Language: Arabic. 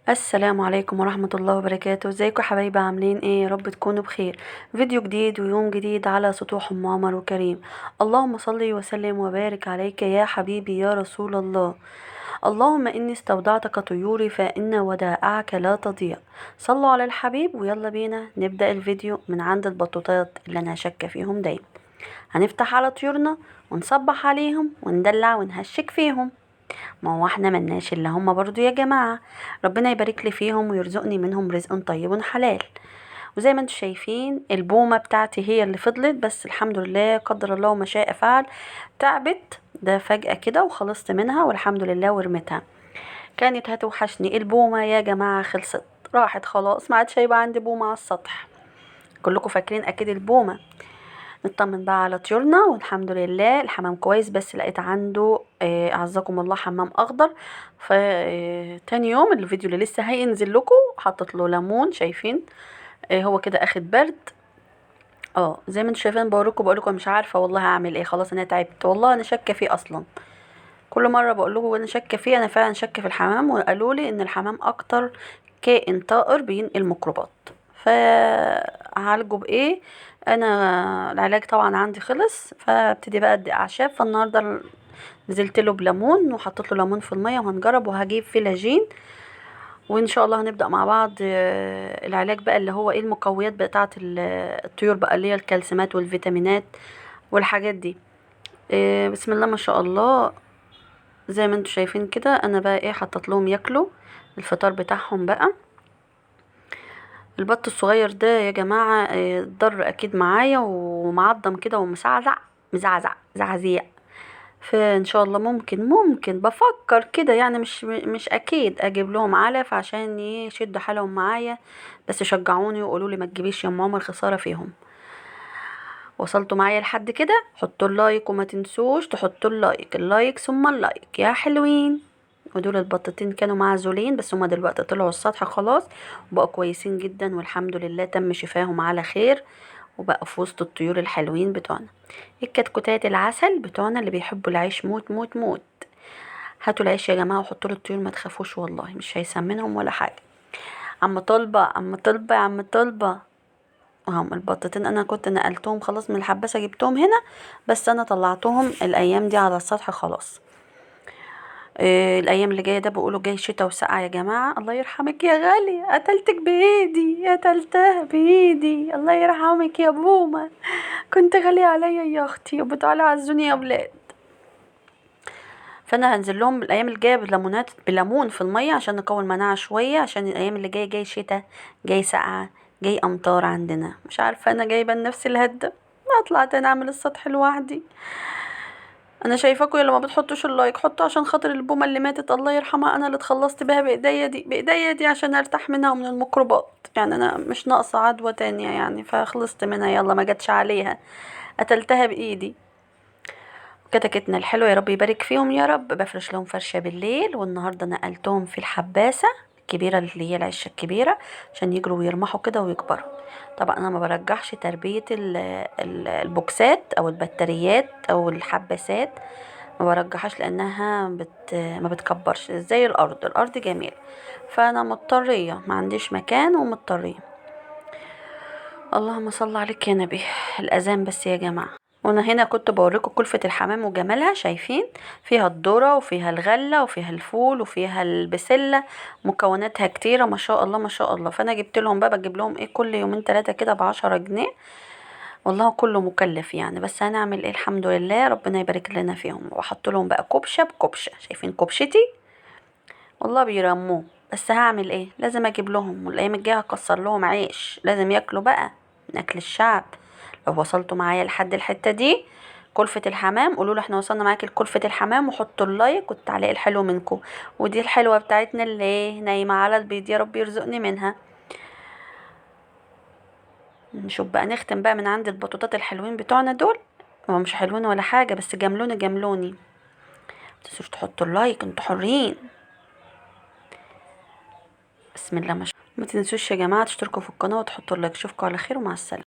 السلام عليكم ورحمة الله وبركاته. ازيكم يا حبايبي؟ عاملين ايه؟ يا رب تكونوا بخير. فيديو جديد ويوم جديد على سطوح ام عمر وكريم. اللهم صل وسلم وبارك عليك يا حبيبي يا رسول الله. اللهم اني استودعتك طيوري فان ودائعك لا تضيع. صلوا على الحبيب ويلا بينا نبدأ الفيديو من عند البطوطات اللي انا شاكة فيهم دايما. هنفتح على طيورنا ونصبح عليهم وندلع ونهشك فيهم. ما هو احنا ملناش الا هما برضو يا جماعة. ربنا يبارك لي فيهم ويرزقني منهم رزق طيب حلال. وزي ما انتم شايفين البومة بتاعتي هي اللي فضلت، بس الحمد لله قدر الله ما شاء فعل. تعبت ده فجأة كده وخلصت منها والحمد لله ورمتها. كانت هتوحشني البومة يا جماعة، خلصت راحت خلاص، ما عادش هيبقى عندي بومة على السطح. كلكم فاكرين اكيد البومة. نطمن بقى على طيورنا والحمد لله الحمام كويس، بس لقيت عنده اعزكم الله حمام اخضر. ف تاني يوم الفيديو اللي لسه هينزل لكم حطت له ليمون، شايفين؟ هو كده اخد برد. زي ما انتم شايفين بقول لكم مش عارفه والله هعمل ايه، خلاص انا تعبت والله، انا شاكه فيه اصلا. كل مره بقول لكم انا شاكه فيه، انا فعلا شاكه في الحمام، وقالوا لي ان الحمام اكتر كائن طائر بينقل ميكروبات. فهعالجه بايه؟ انا العلاج طبعا عندي خلص، فابتدي بقى ادي اعشاب. فالنهارده نزلت له بليمون وحطيت له ليمون في الميه، وهنجرب وهجيب فيلاجين. وان شاء الله هنبدا مع بعض العلاج بقى اللي هو ايه المقويات بتاعه الطيور بقى، اللي هي الكالسيمات والفيتامينات والحاجات دي. بسم الله ما شاء الله. زي ما انتم شايفين كده انا بقى ايه حطيت لهم ياكلوا الفطار بتاعهم بقى. البط الصغير ده يا جماعة ضر اكيد معايا ومعضم كده ومسعزع مزعزع زعزيع. فان شاء الله ممكن بفكر كده يعني، مش اكيد اجيب لهم علف عشان يشدوا حالهم معايا. بس شجعوني وقولوا لي ما تجيبيش يا ام عمر، خسارة فيهم. وصلتوا معايا لحد كده؟ حطوا اللايك وما تنسوش تحطوا اللايك ثم اللايك يا حلوين. ودول البطتين كانوا معزولين، بس هما دلوقتي طلعوا السطح خلاص وبقوا كويسين جدا والحمد لله تم شفاهم على خير، وبقوا في وسط الطيور الحلوين بتوعنا. الكتكوتات العسل بتوعنا اللي بيحبوا العيش موت موت موت. هاتوا العيش يا جماعه وحطوا للطيور، ما تخافوش والله مش هيسمنهم ولا حاجه. عم طلبه عم طلبه عم طلبه. هم البطتين انا كنت نقلتهم خلاص من الحباسه جبتهم هنا، بس انا طلعتهم الايام دي على السطح خلاص. الايام اللي جايه ده بيقولوا جاي شتا وسقعه يا جماعه. الله يرحمك يا غالي، قتلتك بايدي، قتلتها بايدي، الله يرحمك يا بومه. كنت غاليه عليا يا اختي وبتعالوا عزوني يا ولاد. فانا هنزل لهم الايام اللي جايه بليمون في الميه عشان نقوي المناعه شويه، عشان الايام اللي جايه جاي شتا، جاي سقعه، جاي امطار عندنا. مش عارفه انا جايبه لنفسي الهده، ما طلعت انا اعمل السطح لوحدي. انا شايفاكم يلا ما بتحطوش اللايك، حطوا عشان خاطر البومه اللي ماتت الله يرحمها، انا اللي اتخلصت بيها بايديا دي عشان ارتاح منها ومن الميكروبات. يعني انا مش ناقصه عدوى تانية يعني، فخلصت منها يلا ما جاتش عليها، قتلتها بايدي. كتكتنا الحلوة يا رب يبارك فيهم يا رب، بفرش لهم فرشة بالليل. والنهاردة نقلتهم في الحباسة الكبيرة اللي هي العشة الكبيرة عشان يجروا ويرمحوا كده ويكبروا. طبعا انا ما برجحش تربية البوكسات او البطاريات او الحباسات، ما برجحهاش لانها ما بتكبرش زي الارض جميل. فانا مضطرية، ما عنديش مكان ومضطرية. اللهم صل عليك يا نبي. الاذان بس يا جماعه. وانا هنا كنت بوريكم كلفة الحمام وجمالها، شايفين؟ فيها الذرة وفيها الغلة وفيها الفول وفيها البسلة، مكوناتها كتيرة ما شاء الله ما شاء الله. فانا جبت لهم بقى بجيب لهم ايه كل يومين 3 كده ب10 جنيه. والله كله مكلف يعني، بس هنعمل ايه الحمد لله ربنا يبارك لنا فيهم. واحط لهم بقى كبشة بكبشة، شايفين كبشتي؟ والله بيرموه، بس هعمل ايه لازم اجيب لهم. والايام الجايه هكسر لهم عيش، لازم ياكلوا بقى من اكل الشعب. لو وصلتوا معايا لحد الحته دي كلفة الحمام قولوا له احنا وصلنا معاكي لكلفة الحمام، وحطوا اللايك والتعليق الحلو منكم. ودي الحلوه بتاعتنا اللي نايمه على البيض، يا رب يرزقني منها. نشوف بقى نختم بقى من عند البطوطات الحلوين بتوعنا دول. هو مش حلوين ولا حاجه، بس جملوني جملوني. متنسوش تحطوا اللايك، انتوا حرين. بسم الله ما شاء الله. ما تنسوش يا جماعه تشتركوا في القناه وتحطوا اللايك. اشوفكم على خير ومع السلامه.